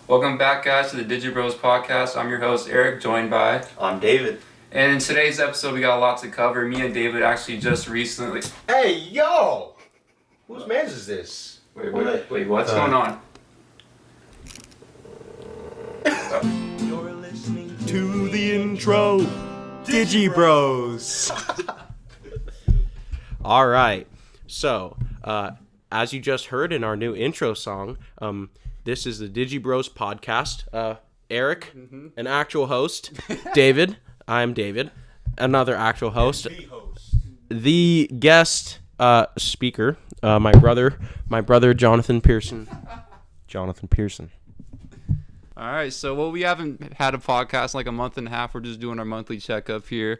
Welcome back, guys, to the Digi-Bros Podcast. I'm your host, Eric, joined by... I'm David. And in today's episode, we got a lot to cover. Me and David actually just recently... Hey, yo! Whose man's is this? Wait, what's going on? You're listening to the intro, Digi-Bros. All right. So, as you just heard in our new intro song, this is the Digi-Bros Podcast. Eric, an actual host. David, I'm David, another actual host. The guest speaker, my brother Jonathan Pearson. All right, so we haven't had a podcast in like a month and a half. We're just doing our monthly checkup here.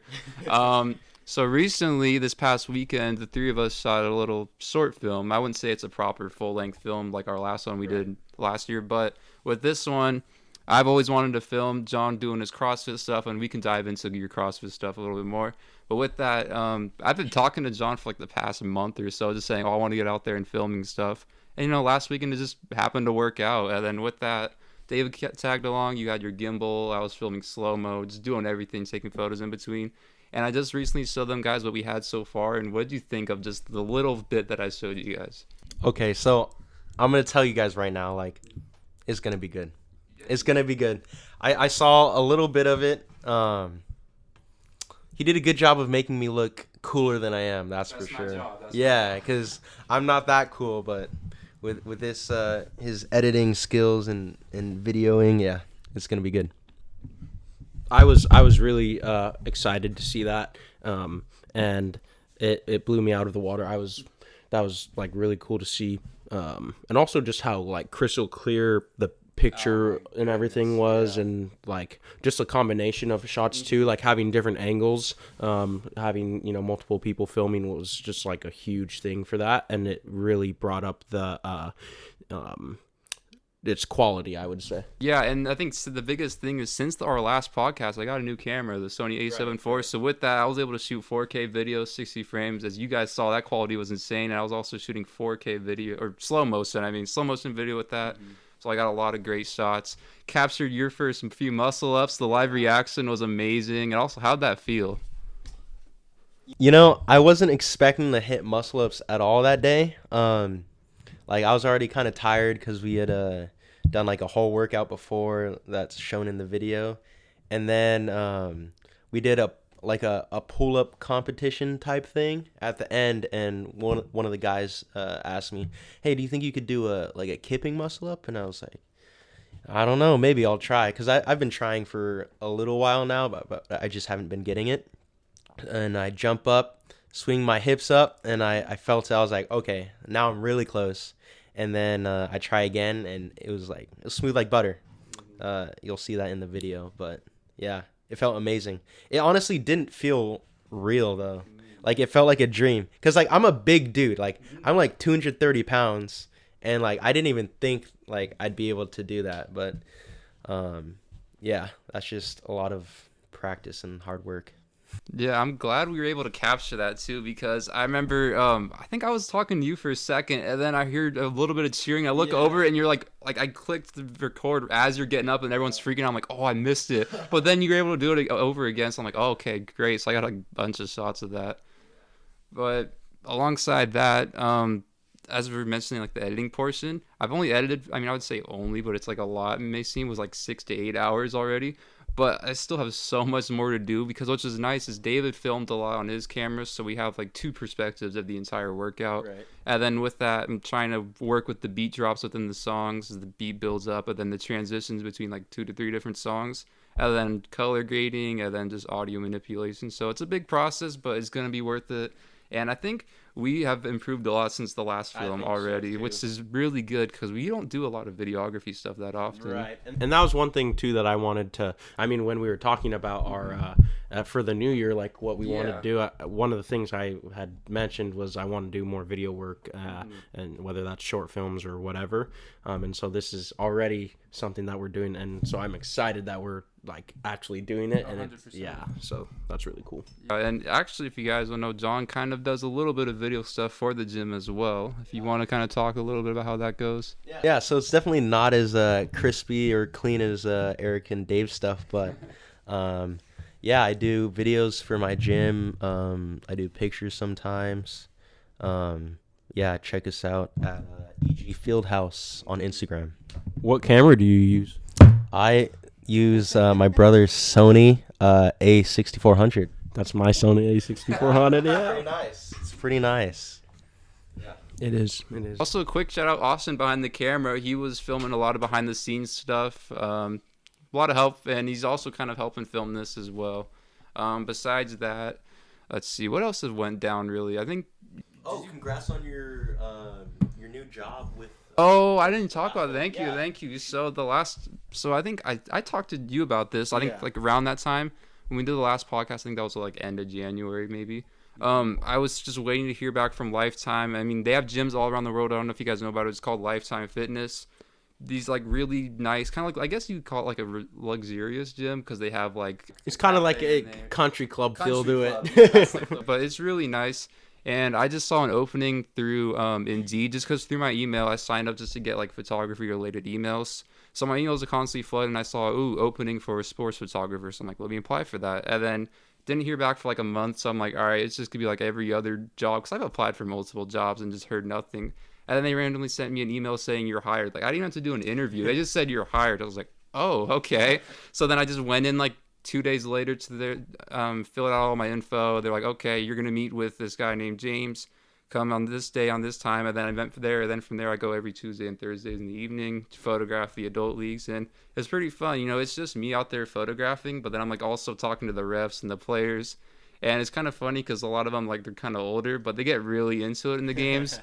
So recently, this past weekend, the three of us shot a little short film. I wouldn't say it's a proper full-length film like our last one we did last year, but with this one, I've always wanted to film John doing his CrossFit stuff, and we can dive into your CrossFit stuff a little bit more. But with that, I've been talking to John for like the past month or so, just saying, I want to get out there and filming stuff. And, last weekend it just happened to work out. And then with that, David tagged along. You had your gimbal. I was filming slow-mo, just doing everything, taking photos in between. And I just recently showed them guys what we had so far. And what do you think of just the little bit that I showed you guys? Okay, so I'm going to tell you guys right now, it's going to be good. It's going to be good. I saw a little bit of it. He did a good job of making me look cooler than I am, that's for sure. Yeah, because I'm not that cool, but with this, his editing skills and videoing, yeah, it's going to be good. I was really excited to see that, and it blew me out of the water. That was like really cool to see, and also just how like crystal clear the picture and everything was, and like just a combination of shots too, like having different angles, having multiple people filming was just like a huge thing for that, and it really brought up the its quality, I would say. Yeah, and I think the biggest thing is since our last podcast, I got a new camera, the Sony A7 IV. Right. So with that, I was able to shoot 4K video, 60 frames. As you guys saw, that quality was insane. And I was also shooting 4K video, or slow motion video with that. Mm-hmm. So I got a lot of great shots. Captured your first few muscle ups. The live reaction was amazing. And also, how'd that feel? I wasn't expecting to hit muscle ups at all that day. I was already kind of tired because we had done like a whole workout before that's shown in the video. And then we did a pull-up competition type thing at the end, and one of the guys asked me, hey, do you think you could do a kipping muscle up? And I was like, I don't know, maybe I'll try, because I've been trying for a little while now, but I just haven't been getting it. And I jump up, swing my hips up, and I felt it. I was like, okay, now I'm really close. And then I try again, and it was smooth like butter. You'll see that in the video, but yeah, it felt amazing. It honestly didn't feel real though. It felt like a dream, because I'm a big dude. I'm 230 pounds, and I didn't even think I'd be able to do that. But yeah, that's just a lot of practice and hard work. Yeah, I'm glad we were able to capture that too, because I remember I think I was talking to you for a second, and then I heard a little bit of cheering. I look over, and you're like I clicked the record as you're getting up, and everyone's freaking out. I'm like, oh, I missed it. But then you were able to do it over again, so I'm like, oh, okay, great. So I got a bunch of shots of that. But alongside that, as we were mentioning, the editing portion, I've only edited, I would say only, but it's a lot. It may seem was 6 to 8 hours already. But I still have so much more to do, because which is nice is David filmed a lot on his camera, so we have two perspectives of the entire workout. Right. And then with that, I'm trying to work with the beat drops within the songs as the beat builds up, and then the transitions between 2 to 3 different songs, and then color grading, and then just audio manipulation. So it's a big process, but it's going to be worth it. And I think we have improved a lot since the last film already, which is really good, because we don't do a lot of videography stuff that often. Right. And that was one thing, too, that I wanted to... when we were talking about our... for the new year, what we wanted to do, one of the things I had mentioned was I want to do more video work, and whether that's short films or whatever. And so this is already something that we're doing, and so I'm excited that we're like actually doing it, and 100%. so that's really cool. And actually, if you guys don't know, John kind of does a little bit of video stuff for the gym as well. If you want to kind of talk a little bit about how that goes. Yeah, so it's definitely not as crispy or clean as Eric and Dave's stuff, but yeah, I do videos for my gym. I do pictures sometimes. Yeah, check us out at EG Fieldhouse on Instagram. What camera do you use? I use my brother's Sony A6400. That's my Sony A6400. Yeah, Pretty nice. It's pretty nice. it is. Also, a quick shout out, Austin behind the camera. He was filming a lot of behind the scenes stuff. A lot of help, and he's also kind of helping film this as well. Besides that, let's see, what else has went down really? I think. Oh, congrats on your new job with. Oh, I didn't talk about it. Thank you. So I think I talked to you about this. I think like around that time when we did the last podcast. I think that was like end of January maybe. I was just waiting to hear back from Lifetime. I mean, they have gyms all around the world. I don't know if you guys know about it. It's called Lifetime Fitness. These like really nice, kind of like, I guess you'd call it like a luxurious gym because they have like. It's kind of like a country club feel to it. But it's really nice. And I just saw an opening through Indeed, just because through my email I signed up just to get like photography related emails. So my emails are constantly flooded, and I saw opening for a sports photographer. So I'm like, let me apply for that. And then didn't hear back for like a month. So I'm like, all right, it's just gonna be like every other job because I've applied for multiple jobs and just heard nothing. And then they randomly sent me an email saying you're hired. Like I didn't even have to do an interview. They just said you're hired. I was like, oh, okay. So then I just went in like 2 days later to their filled out all my info. They're like, okay, you're gonna meet with this guy named James. Come on this day on this time. And then I went there. And then from there I go every Tuesday and Thursdays in the evening to photograph the adult leagues, and it's pretty fun. You know, it's just me out there photographing, but then I'm like also talking to the refs and the players, and it's kind of funny because a lot of them like they're kind of older, but they get really into it in the games.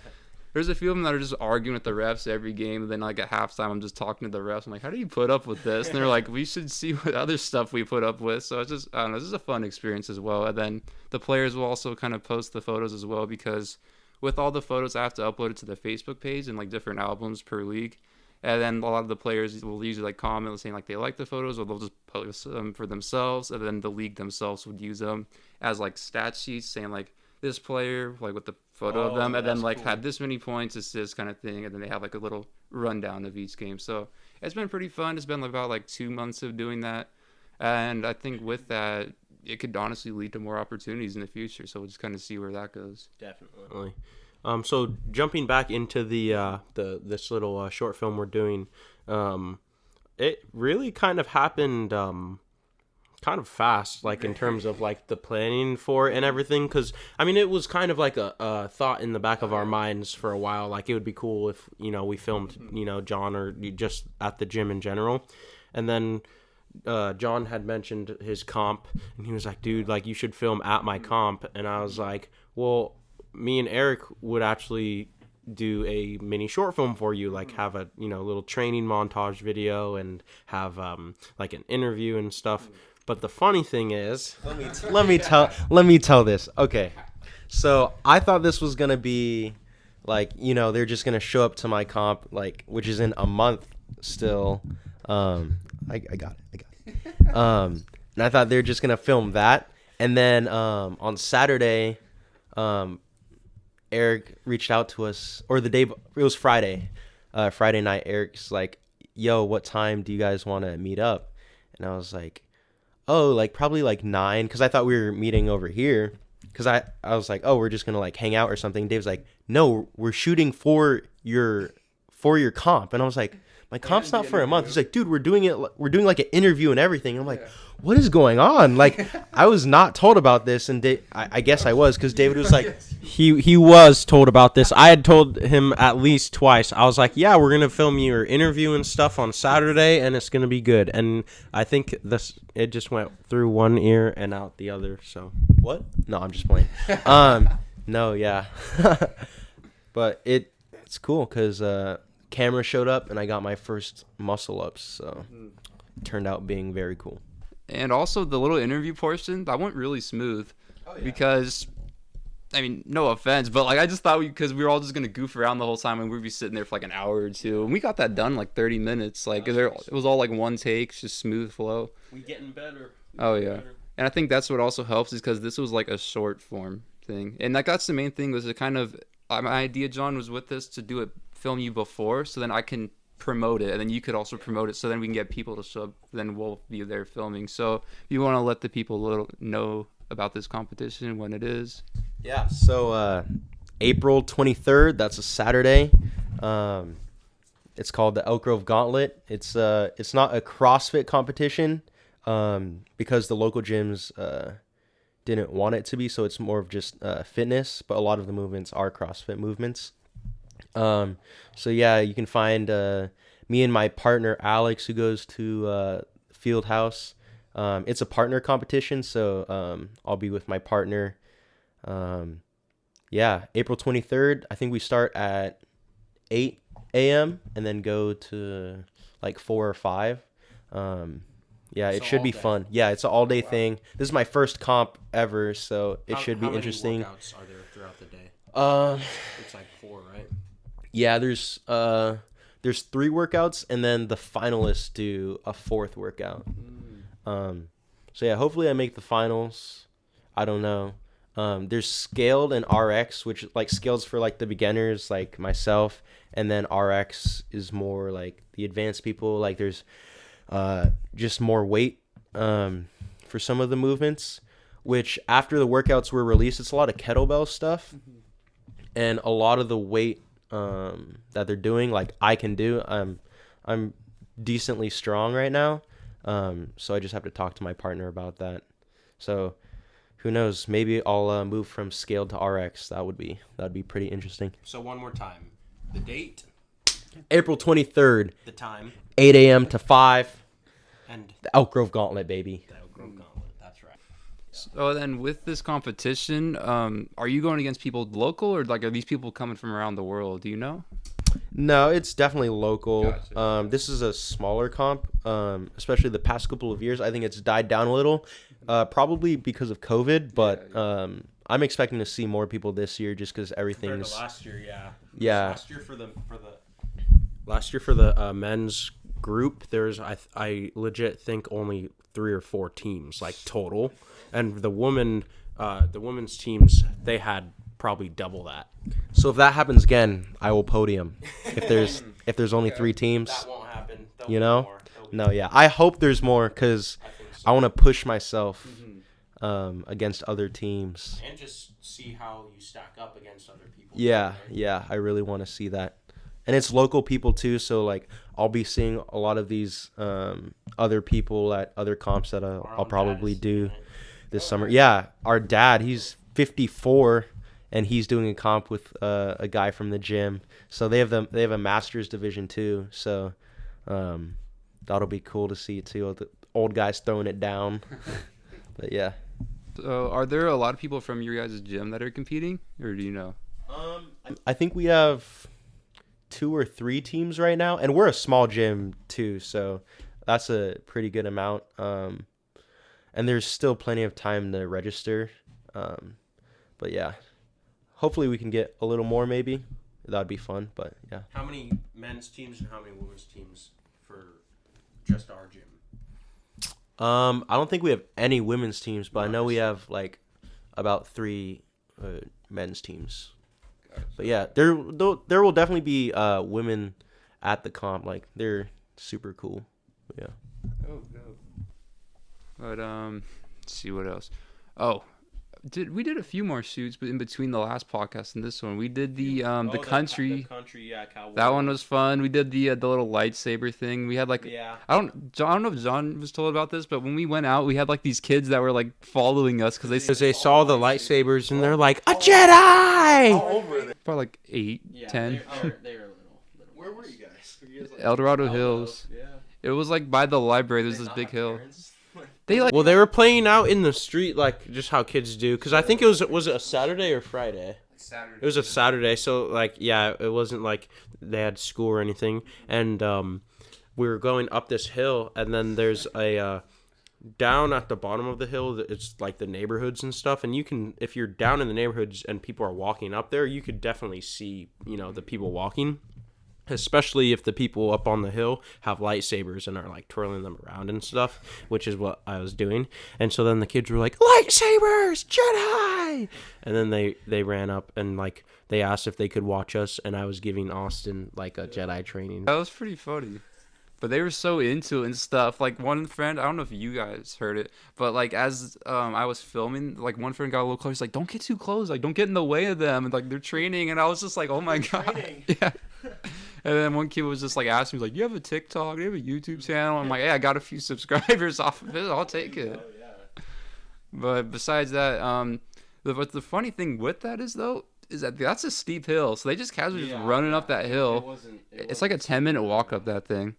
There's a few of them that are just arguing with the refs every game, and then like at halftime, I'm just talking to the refs. I'm like, how do you put up with this? And they're like, we should see what other stuff we put up with. So it's just, I don't know, this is a fun experience as well. And then the players will also kind of post the photos as well, because with all the photos, I have to upload it to the Facebook page and like different albums per league. And then a lot of the players will usually like comment saying like they like the photos, or they'll just post them for themselves. And then the league themselves would use them as like stat sheets saying like this player, like with the photo of them, and then like had this many points, assists kind of thing. And then they have like a little rundown of each game. So it's been pretty fun. It's been about like 2 months of doing that. And I think with that, it could honestly lead to more opportunities in the future. So we'll just kind of see where that goes. Definitely. So jumping back into the this little short film we're doing, it really kind of happened kind of fast, like in terms of like the planning for it and everything. Because I mean, it was kind of like a thought in the back of our minds for a while. Like it would be cool if we filmed John or just at the gym in general, and then. John had mentioned his comp, and he was like, dude, like you should film at my comp. And I was like, well, me and Eric would actually do a mini short film for you, like have a little training montage video and have like an interview and stuff. But the funny thing is, let me tell this. Okay, so I thought this was gonna be like they're just gonna show up to my comp, like, which is in a month still. I got it. And I thought they were just gonna film that, and then on Saturday, Eric reached out to us, or it was Friday night. Eric's like, "Yo, what time do you guys want to meet up?" And I was like, "Oh, like probably like 9," because I thought we were meeting over here. Because I was like, "Oh, we're just gonna like hang out or something." Dave's like, "No, we're shooting for your comp," and I was like. My comp's not for a month. He's like, dude, we're doing like an interview and everything. And I'm like, what is going on? Like, I was not told about this. And I guess I was, because David was like, he was told about this. I had told him at least twice. I was like, yeah, we're going to film your interview and stuff on Saturday, and it's going to be good. And I think it just went through one ear and out the other. So what? No, I'm just playing. No, yeah. But it's cool because, camera showed up and I got my first muscle ups, so it turned out being very cool. And also the little interview portion, that went really smooth because I mean, no offense, but like I just thought because we were all just gonna goof around the whole time and we'd be sitting there for like an hour or two, and we got that done in like 30 minutes. Like it was all like one take, just smooth flow. We getting better. And I think that's what also helps is because this was like a short form thing, and like that's the main thing was to kind of my idea. John was with this to do it, film you before, so then I can promote it, and then you could also promote it, so then we can get people to show up. Then we'll be there filming. So if you want to let the people know about this competition when it is. Yeah, so April 23rd, that's a Saturday. It's called the Elk Grove Gauntlet. It's not a CrossFit competition because the local gyms didn't want it to be, so it's more of just fitness, but a lot of the movements are CrossFit movements. So yeah, you can find me and my partner Alex, who goes to Field House. It's a partner competition, so I'll be with my partner. Yeah, April 23rd. I think we start at 8 a.m. and then go to like 4 or 5. Yeah, it should be fun. Yeah, it's an all-day thing. This is my first comp ever, so it should be interesting. How many workouts are there throughout the day? It's like 4, right? Yeah, there's 3 workouts, and then the finalists do a 4th workout. So yeah, hopefully I make the finals. I don't know. There's scaled and RX, which like scales for like the beginners like myself, and then RX is more like the advanced people. Like there's just more weight for some of the movements, which after the workouts were released, it's a lot of kettlebell stuff, and a lot of the weight that they're doing, like I can do. I'm decently strong right now, so I just have to talk to my partner about that. So who knows? Maybe I'll move from scaled to RX. That'd be pretty interesting. So one more time, the date, April 23rd, the time, 8 a.m. to 5, and the Elk Grove Gauntlet, baby. the Elk Grove Gauntlet. That's right. So then with this competition, are you going against people local, or like are these people coming from around the world? Do you know? No, it's definitely local. Gotcha. This is a smaller comp, especially the past couple of years. I think it's died down a little, probably because of COVID, but I'm expecting to see more people this year just because everything's... Compared to last year, yeah. Yeah. Last year for the men's group, there's I legit think only 3 or 4 teams like total, and the women's teams, they had probably double that. So if that happens again, I will podium. If there's only 3 teams, That won't happen. you know? No, yeah. I hope there's more because I want to push myself against other teams. And just see how you stack up against other people. Yeah, yeah. I really want to see that. And it's local people too, so like I'll be seeing a lot of these other people at other comps that I'll probably do this summer. Yeah, our dad, he's 54 and he's doing a comp with a guy from the gym. So they have a masters division too. So that'll be cool to see too. The old guys throwing it down. But yeah. So are there a lot of people from your guys' gym that are competing, or do you know? I think we have 2 or 3 teams right now, and we're a small gym too, so that's a pretty good amount. And there's still plenty of time to register. But yeah, hopefully we can get a little more. Maybe that'd be fun. But yeah. How many men's teams and how many women's teams for just our gym? I don't think we have any women's teams, but I know we have like about 3 men's teams. But yeah, there will definitely be women at the comp. Like they're super cool. Yeah. Oh no. But let's see what else. Oh, we did a few more shoots, but in between the last podcast and this one, we did the country. The country, yeah, cowboy. That one was fun. We did the little lightsaber thing. We had like I don't know if John was told about this, but when we went out, we had like these kids that were like following us because they saw the lightsabers and they're like, a Jedi! Probably like 8, 10. They were little. Where were you guys? Were you guys like El Dorado Hills. Yeah. It was like by the library. There's this big hill. They like Well, they were playing out in the street like just how kids do. Because I think was it a Saturday or Friday? Saturday. It was a Saturday, so like yeah, it wasn't like they had school or anything. And we were going up this hill, and then there's down at the bottom of the hill, it's like the neighborhoods and stuff, and you can, if you're down in the neighborhoods and people are walking up there, you could definitely see, the people walking, especially if the people up on the hill have lightsabers and are like twirling them around and stuff, which is what I was doing. And so then the kids were like, lightsabers, Jedi, and then they ran up and like they asked if they could watch us, and I was giving Austin like a Jedi training. That was pretty funny. But they were so into it and stuff. Like one friend, I don't know if you guys heard it, but like as I was filming, like one friend got a little close. He's like, "Don't get too close. Like don't get in the way of them." And like they're training, and I was just like, "Oh my god!" Yeah. And then one kid was just like asking me, like, "Do you have a TikTok? Do you have a YouTube channel?" I'm like, "Hey, I got a few subscribers off of it. I'll take it." Oh, yeah. But besides that, the funny thing with that is that's a steep hill. So they just casually just running up that hill. It's like a 10-minute walk up that thing.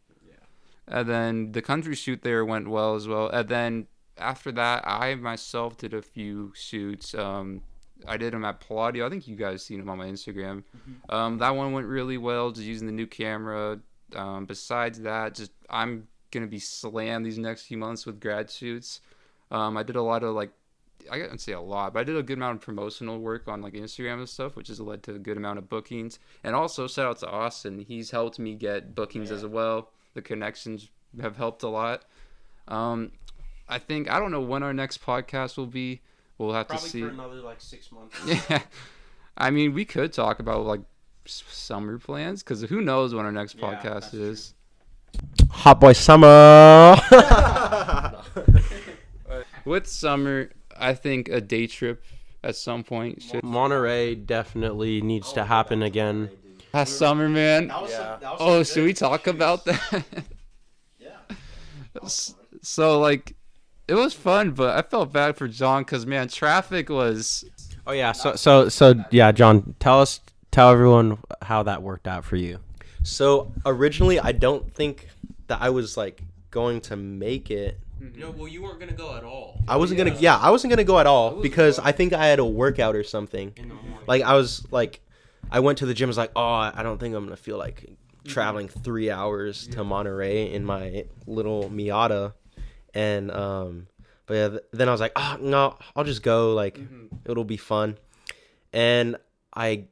And then the country shoot there went well as well. And then after that, I myself did a few shoots. I did them at Palladio. I think you guys seen them on my Instagram. That one went really well, just using the new camera. Besides that, just I'm going to be slammed these next few months with grad shoots. I did a lot of like, I can't say a lot, but I did a good amount of promotional work on like Instagram and stuff, which has led to a good amount of bookings. And also shout out to Austin. He's helped me get bookings as well. The connections have helped a lot. I don't know when our next podcast will be. We'll have to see. Probably for another like 6 months. Yeah. I mean, we could talk about like summer plans, because who knows when our next podcast is. Hot boy summer. With summer, I think a day trip at some point should. Monterey definitely needs to happen again. Last summer, man. Should we talk about that? Yeah. So, like, it was fun, but I felt bad for John because, man, traffic was... Oh, yeah. So yeah, John, tell everyone how that worked out for you. So originally, I don't think that I was like going to make it. No, well, you weren't gonna go at all. I wasn't gonna go at all because I think I had a workout or something. In the morning. Like I went to the gym. I was like, oh, I don't think I'm gonna feel like traveling 3 hours to Monterey in my little Miata, and but yeah, then I was like, oh no, I'll just go. Like it'll be fun, and I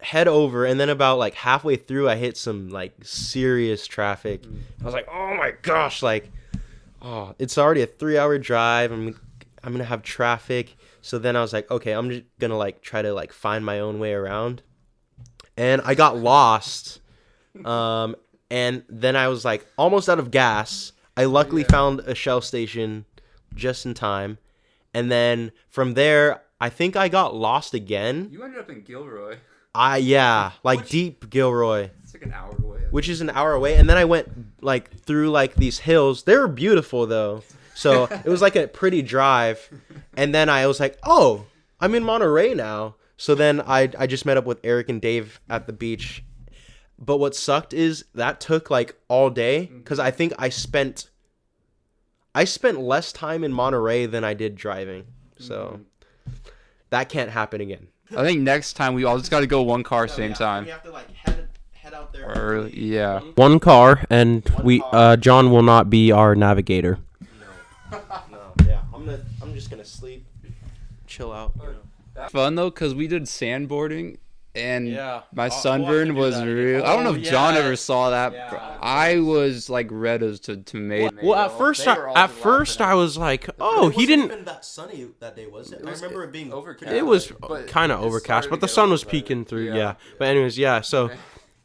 head over, and then about like halfway through, I hit some like serious traffic. I was like, oh my gosh, like, oh, it's already a 3-hour drive. I'm gonna have traffic. So then I was like, okay, I'm just gonna like try to like find my own way around. And I got lost. And then I was like almost out of gas. I luckily found a Shell station just in time. And then from there, I think I got lost again. You ended up in Gilroy. Deep Gilroy. It's like an hour away. Which is an hour away. And then I went like through like these hills. They were beautiful though. So it was like a pretty drive. And then I was like, oh, I'm in Monterey now. So then I just met up with Eric and Dave at the beach. But what sucked is that took like all day because I think I spent less time in Monterey than I did driving. So that can't happen again. I think next time we all just got to go one car same time. We have to like head out there. Or, yeah. One car, and John will not be our navigator. No. Yeah. I'm just gonna sleep, chill out. You know. Fun though, because we did sandboarding, and my we'll sunburn was real. I don't know if John ever saw that. Yeah. I was like red as tomato. Well, at first I was like, oh, he didn't. Even that sunny that day, was it? I remember it being overcast. It was kind of overcast, but the sun was peeking through. Yeah. But anyways, yeah. So,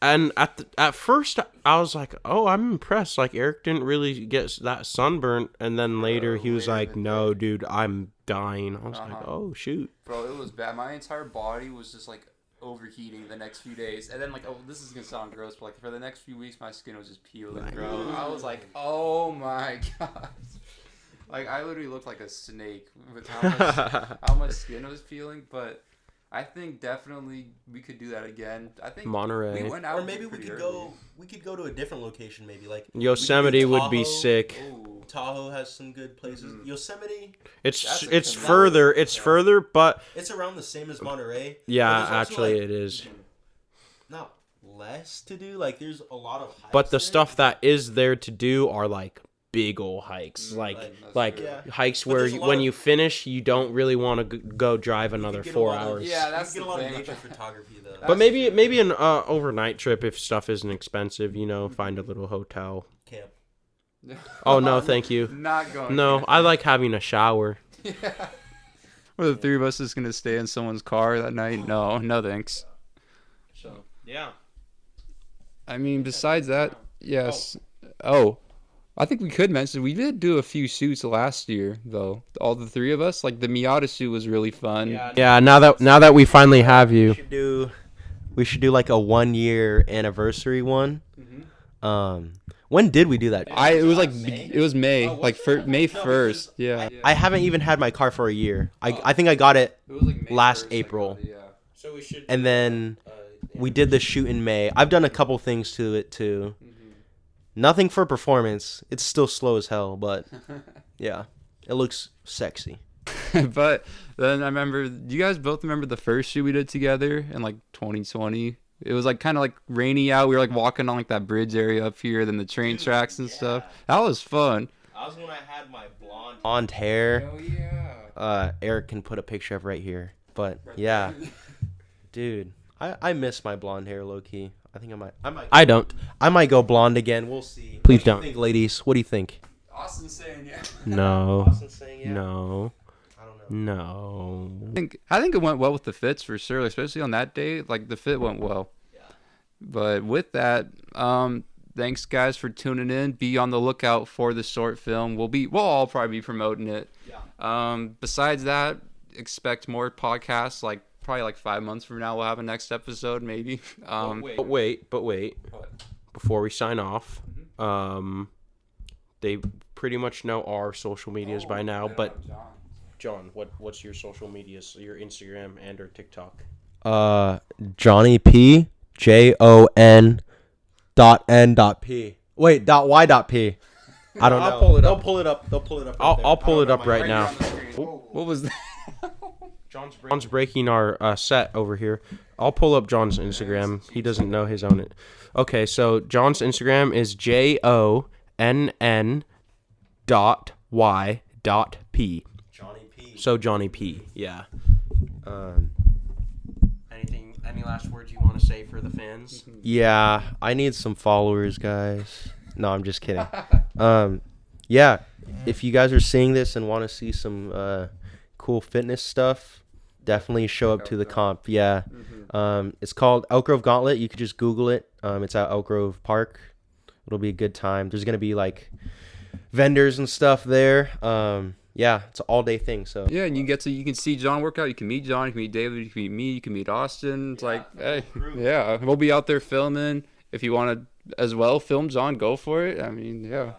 and at first I was like, oh, I'm impressed. Like Eric didn't really get that sunburn, and then later he was like, no, dude, I'm dying. I was like, oh shoot, bro, it was bad. My entire body was just like overheating the next few days, and then like, oh, this is gonna sound gross, but like for the next few weeks, my skin was just peeling, bro. I was like, oh my god. Like I literally looked like a snake with how much skin was peeling. But I think definitely we could do that again. I think Monterey. we went out, or maybe we could go. We could go to a different location. Maybe like Yosemite would be sick. Ooh. Tahoe has some good places. Yosemite. It's further. It's further, but it's around the same as Monterey. Yeah, actually, it is. Not less to do. Like there's a lot of. But the stuff that is there to do are like big old hikes, like Yeah. hikes But where there's a lot when of- you finish, you don't really want to go drive another 4 hours. Yeah, that's you the get a lot of thing. nature photography though. But maybe an overnight trip if stuff isn't expensive. Find a little hotel. Camp. Oh no, thank you. Not going. No, I like having a shower. Or the three of us is gonna stay in someone's car that night. No thanks. So yeah. I mean, besides that, yes. Oh, I think we could mention we did do a few shoots last year though. All the three of us, like the Miata shoot was really fun. Yeah. Now that we finally have you. We should do like a 1-year anniversary one. When did we do that? It was May, like May 1st. Yeah. I haven't even had my car for a year. I think I got it It was like May last 1st, April. yeah. So we should. And then we did the shoot in May. I've done a couple things to it too. Nothing for performance. It's still slow as hell, but yeah, it looks sexy. But then I remember, you guys both remember the first shoot we did together in like 2020? It was like kind of like rainy out. We were like walking on like that bridge area up here, then the train tracks and stuff. That was fun. I was when I had my blonde hair. Oh yeah. Eric can put a picture of right here. But yeah, dude, I miss my blonde hair low key. I think I don't. I might go blonde again. We'll see. Please What do you don't. think, ladies? What do you think? Austin's saying yeah. No. saying yeah. No. I don't know. No. I think it went well with the fits for sure, especially on that day. Like the fit went well. Yeah. But with that, thanks guys for tuning in. Be on the lookout for the short film. We'll all probably be promoting it. Yeah. Besides that, expect more podcasts. Like probably like 5 months from now, we'll have a next episode maybe. But wait. Before we sign off, they pretty much know our social medias by now. But John, what's your social medias? Your Instagram and or TikTok? Johnny P. JON. .N.P. Wait, .Y.P. I don't know. I'll pull it up. They'll pull it up. They'll pull it up. I'll pull it up right now. What was that? John's breaking our set over here. I'll pull up John's Instagram. He doesn't know his own it. Okay, so John's Instagram is JONN.Y.P. Johnny P. So Johnny P. Yeah. Any last words you want to say for the fans? Yeah, I need some followers, guys. No, I'm just kidding. Yeah, if you guys are seeing this and want to see some cool fitness stuff, definitely show up to the comp. Yeah. It's called Elk Grove Gauntlet. You could just Google it. It's at Elk Grove Park. It'll be a good time. There's going to be like vendors and stuff there. Yeah, it's an all-day thing. So Yeah, and you can see John work out. You can meet John. You can meet David. You can meet me. You can meet Austin. It's hey, yeah, we'll be out there filming. If you want to as well film John, go for it. I mean, yeah.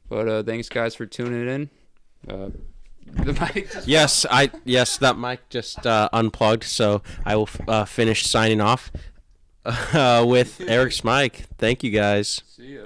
But thanks guys for tuning in. The mic just That mic just unplugged, so I will finish signing off with Eric's mic. Thank you guys. see ya.